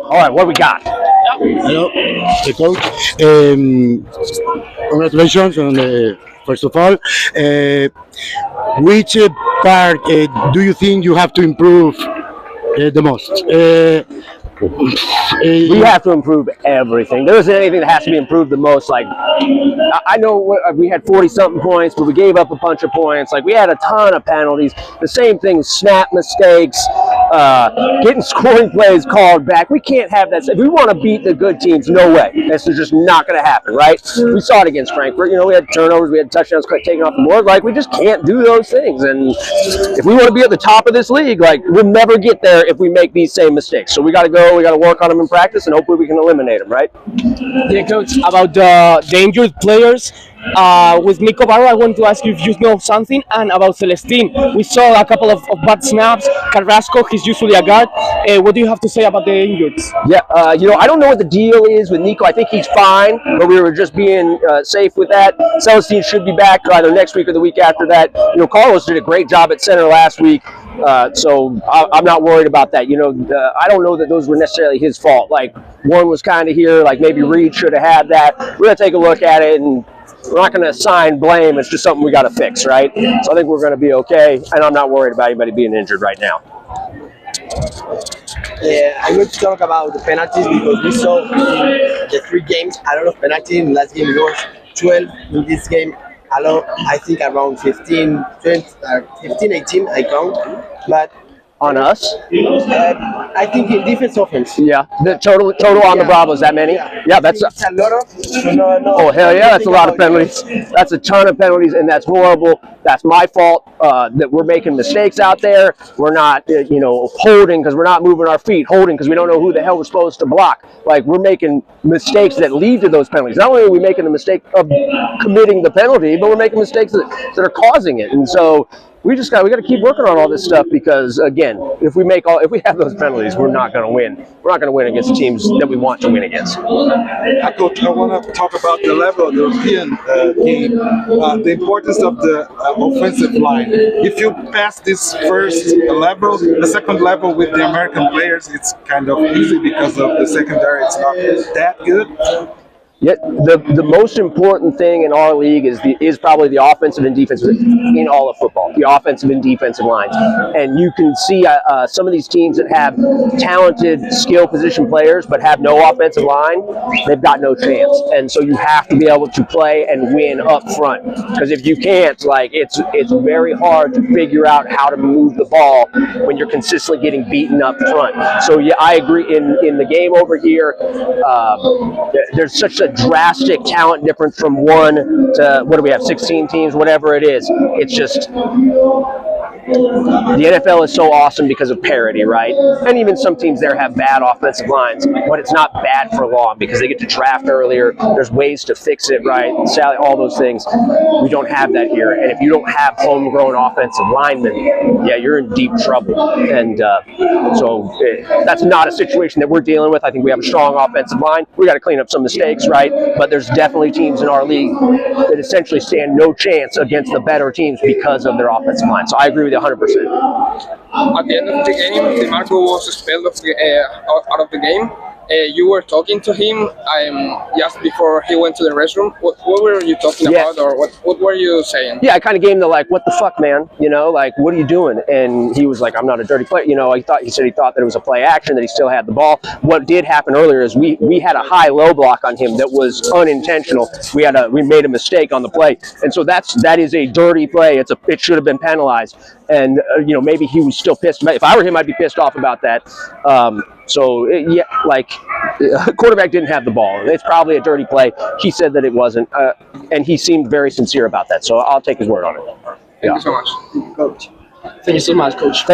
All right, what we got? Hello, the coach. Congratulations on the first of all. Which part do you think you have to improve the most? We have to improve everything. There isn't anything that has to be improved the most. Like, I know we had 40-something points, but we gave up a bunch of points. Like, we had a ton of penalties. The same thing, snap mistakes, getting scoring plays called back. We can't have that. If we want to beat the good teams, no way. This is just not going to happen, right? We saw it against Frankfurt. You know, we had turnovers, we had touchdowns taken off the board. Like, we just can't do those things. And if we want to be at the top of this league, like, we'll never get there if we make these same mistakes. So we got to go. We got to work on them in practice, and hopefully we can eliminate them, right? Yeah, coach. About the injured players, with Nico Barro, I want to ask you if you know something, and about Celestine. We saw a couple of bad snaps. Carrasco, he's usually a guard. What do you have to say about the injured? Yeah, you know, I don't know what the deal is with Nico. I think he's fine, but we were just being safe with that. Celestine should be back either next week or the week after that. You know, Carlos did a great job at center last week, so I'm not worried about that. You know, I don't know that those were necessarily his fault. Like, one was kind of here, like maybe Reed should have had that. We're going to take a look at it, and we're not going to assign blame. It's just something we got to fix, right? So I think we're going to be okay, and I'm not worried about anybody being injured right now. Yeah, I'm going to talk about the penalties because we saw in the 3 games a lot of penalties. In the last game it was 12. In this game, I think around 15, 20, 15, 18 I count. But On us? I think in defense offense. Yeah. The total on the Bravos, that many? Yeah, that's it's a lot of. No, oh, hell yeah, that's a lot of penalties. That's a ton of penalties, and that's horrible. That's my fault that we're making mistakes out there. We're not, you know, holding because we're not moving our feet, holding because we don't know who the hell we're supposed to block. Like, we're making mistakes that lead to those penalties. Not only are we making the mistake of committing the penalty, but we're making mistakes that are causing it. And so we got to keep working on all this stuff because, again, if we have those penalties, we're not going to win. We're not going to win against the teams that we want to win against. Coach, I want to talk about the level of the European game, the importance of the offensive line. If you pass this first level, the second level with the American players, it's kind of easy because of the secondary. It's not that good. Yet the most important thing in our league is probably the offensive and defensive in all of football, the offensive and defensive lines. And you can see some of these teams that have talented skill position players but have no offensive line, they've got no chance. And so you have to be able to play and win up front, because if you can't, like, it's very hard to figure out how to move the ball when you're consistently getting beaten up front. So yeah, I agree. In the game over here, there's such a drastic talent difference from 1 to, what do we have, 16 teams, whatever it is. It's just, the NFL is so awesome because of parity, right? And even some teams there have bad offensive lines, but it's not bad for long because they get to draft earlier. There's ways to fix it, right? Sally, all those things. We don't have that here. And if you don't have homegrown offensive linemen, yeah, you're in deep trouble. And so that's not a situation that we're dealing with. I think we have a strong offensive line. We got to clean up some mistakes, right? But there's definitely teams in our league that essentially stand no chance against the better teams because of their offensive line. So I agree with you 100%. At the end of the game, DeMarco was expelled out of the game. You were talking to him just before he went to the restroom. What were you talking about, or what were you saying? Yeah, I kind of gave him the, like, what the fuck, man? You know, like, what are you doing? And he was like, I'm not a dirty player. You know, he said he thought that it was a play action, that he still had the ball. What did happen earlier is we had a high-low block on him that was unintentional. We made a mistake on the play, and so that is a dirty play. It should have been penalized. And you know, maybe he was still pissed. If I were him, I'd be pissed off about that. Yeah, like, quarterback didn't have the ball. It's probably a dirty play. He said that it wasn't, and he seemed very sincere about that. So I'll take his word on it. Thank you so much, Coach. Thank you so much, Coach.